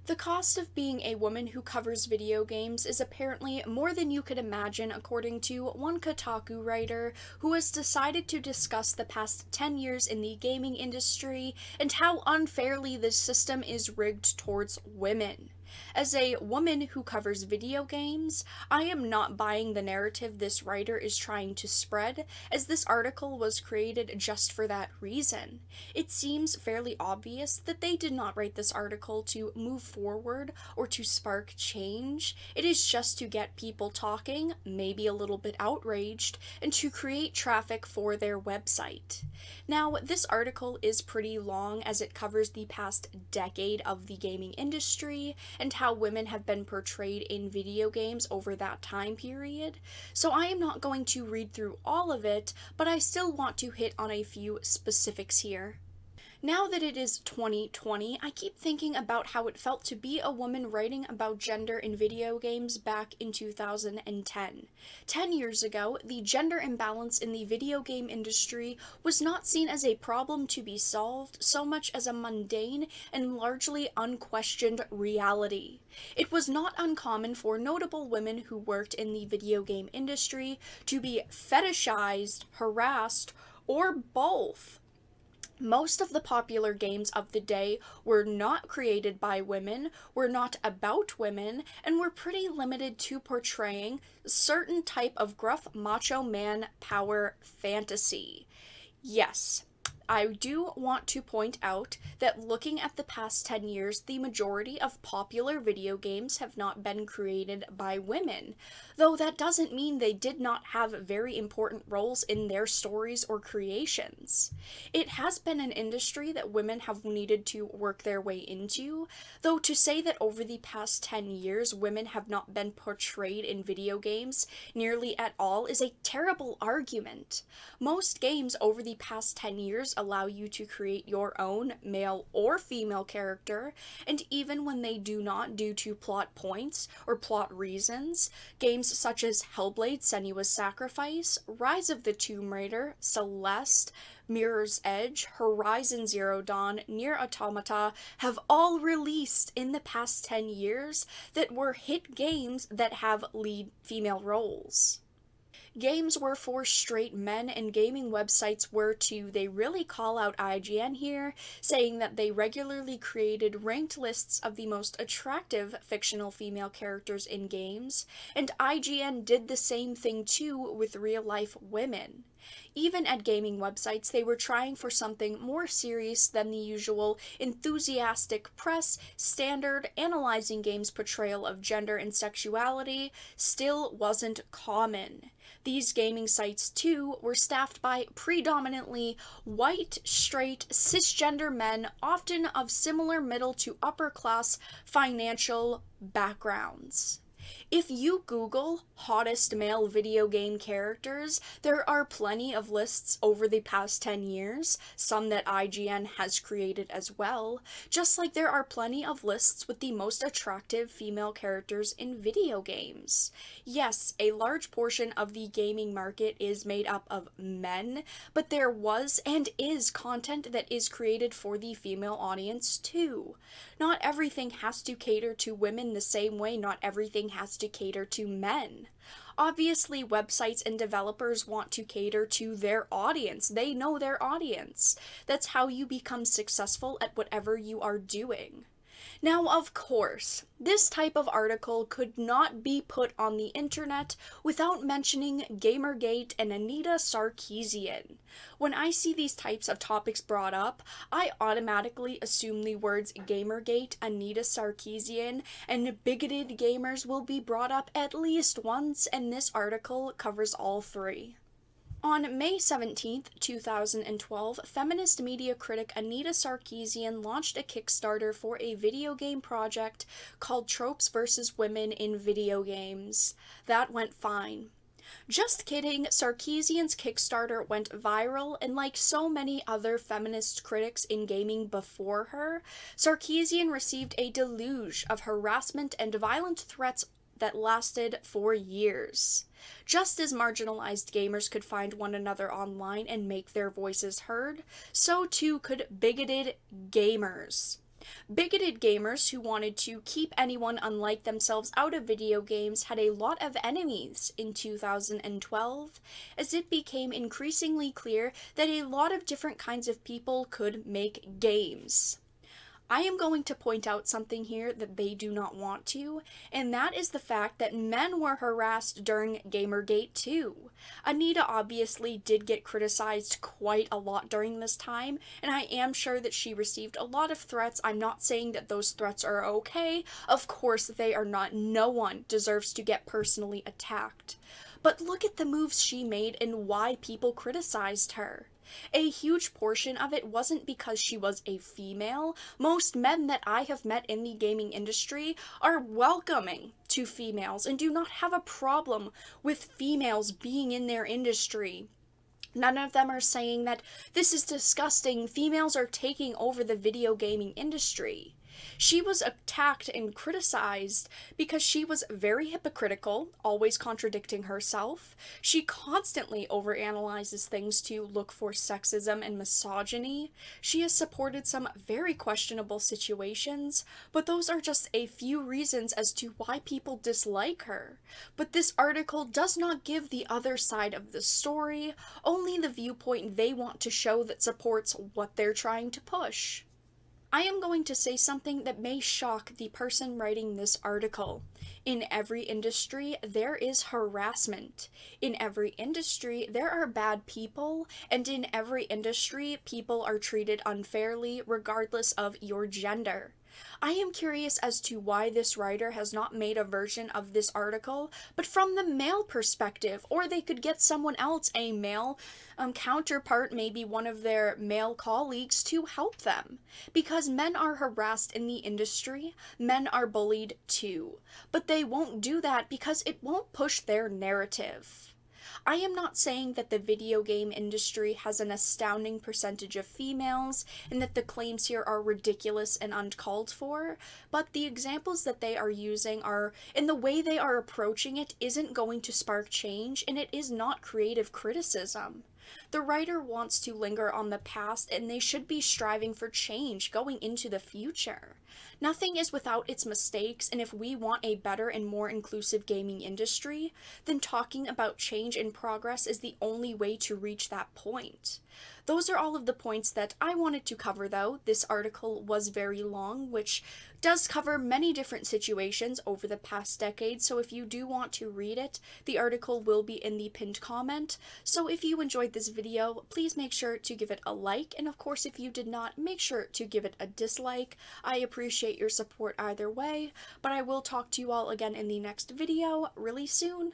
The cost of being a woman who covers video games is apparently more than you could imagine, according to one Kotaku writer who has decided to discuss the past 10 years in the gaming industry and how unfairly this system is rigged towards women. As a woman who covers video games, I am not buying the narrative this writer is trying to spread, as this article was created just for that reason. It seems fairly obvious that they did not write this article to move forward or to spark change. It is just to get people talking, maybe a little bit outraged, and to create traffic for their website. Now, this article is pretty long as it covers the past decade of the gaming industry and how women have been portrayed in video games over that time period. So I am not going to read through all of it, but I still want to hit on a few specifics here. Now that it is 2020, I keep thinking about how it felt to be a woman writing about gender in video games back in 2010. 10 years ago, the gender imbalance in the video game industry was not seen as a problem to be solved so much as a mundane and largely unquestioned reality. It was not uncommon for notable women who worked in the video game industry to be fetishized, harassed, or both. Most of the popular games of the day were not created by women, were not about women, and were pretty limited to portraying a certain type of gruff macho man power fantasy. Yes, I do want to point out that looking at the past 10 years, the majority of popular video games have not been created by women, though that doesn't mean they did not have very important roles in their stories or creations. It has been an industry that women have needed to work their way into, though to say that over the past 10 years women have not been portrayed in video games nearly at all is a terrible argument. Most games over the past 10 years allow you to create your own male or female character, and even when they do not due to plot points or plot reasons, games such as Hellblade: Senua's Sacrifice, Rise of the Tomb Raider, Celeste, Mirror's Edge, Horizon Zero Dawn, Nier Automata have all released in the past 10 years that were hit games that have lead female roles. Games were for straight men, and gaming websites were too. They really call out IGN here, saying that they regularly created ranked lists of the most attractive fictional female characters in games, and IGN did the same thing too with real-life women. Even at gaming websites, they were trying for something more serious than the usual enthusiastic press standard. Analyzing games' portrayal of gender and sexuality still wasn't common. These gaming sites, too, were staffed by predominantly white, straight, cisgender men, often of similar middle to upper class financial backgrounds. If you Google hottest male video game characters, there are plenty of lists over the past 10 years, some that IGN has created as well, just like there are plenty of lists with the most attractive female characters in video games. Yes, a large portion of the gaming market is made up of men, but there was and is content that is created for the female audience too. Not everything has to cater to women the same way not everything has to cater to men. Obviously, websites and developers want to cater to their audience. They know their audience. That's how you become successful at whatever you are doing. Now, of course, this type of article could not be put on the internet without mentioning Gamergate and Anita Sarkeesian. When I see these types of topics brought up, I automatically assume the words Gamergate, Anita Sarkeesian, and bigoted gamers will be brought up at least once, and this article covers all three. On May 17, 2012, feminist media critic Anita Sarkeesian launched a Kickstarter for a video game project called Tropes vs. Women in Video Games. That went fine. Just kidding, Sarkeesian's Kickstarter went viral, and like so many other feminist critics in gaming before her, Sarkeesian received a deluge of harassment and violent threats that lasted for years. Just as marginalized gamers could find one another online and make their voices heard, so too could bigoted gamers. Bigoted gamers who wanted to keep anyone unlike themselves out of video games had a lot of enemies in 2012, as it became increasingly clear that a lot of different kinds of people could make games. I am going to point out something here that they do not want to, and that is the fact that men were harassed during Gamergate too. Anita obviously did get criticized quite a lot during this time, and I am sure that she received a lot of threats. I'm not saying that those threats are okay. Of course they are not. No one deserves to get personally attacked. But look at the moves she made and why people criticized her. A huge portion of it wasn't because she was a female. Most men that I have met in the gaming industry are welcoming to females and do not have a problem with females being in their industry. None of them are saying that this is disgusting, females are taking over the video gaming industry. She was attacked and criticized because she was very hypocritical, always contradicting herself. She constantly overanalyzes things to look for sexism and misogyny. She has supported some very questionable situations, but those are just a few reasons as to why people dislike her. But this article does not give the other side of the story, only the viewpoint they want to show that supports what they're trying to push. I am going to say something that may shock the person writing this article. In every industry, there is harassment. In every industry, there are bad people, and in every industry, people are treated unfairly regardless of your gender. I am curious as to why this writer has not made a version of this article, but from the male perspective, or they could get someone else, a male counterpart, maybe one of their male colleagues, to help them. Because men are harassed in the industry, men are bullied too. But they won't do that because it won't push their narrative. I am not saying that the video game industry has an astounding percentage of females and that the claims here are ridiculous and uncalled for, but the examples that they are using are, and the way they are approaching it isn't going to spark change, and it is not creative criticism. The writer wants to linger on the past, and they should be striving for change going into the future. Nothing is without its mistakes, and if we want a better and more inclusive gaming industry, then talking about change and progress is the only way to reach that point. Those are all of the points that I wanted to cover, though. This article was very long, which does cover many different situations over the past decade, so if you do want to read it, the article will be in the pinned comment. So if you enjoyed this video, please make sure to give it a like, and of course if you did not, make sure to give it a dislike. I appreciate your support either way, but I will talk to you all again in the next video really soon.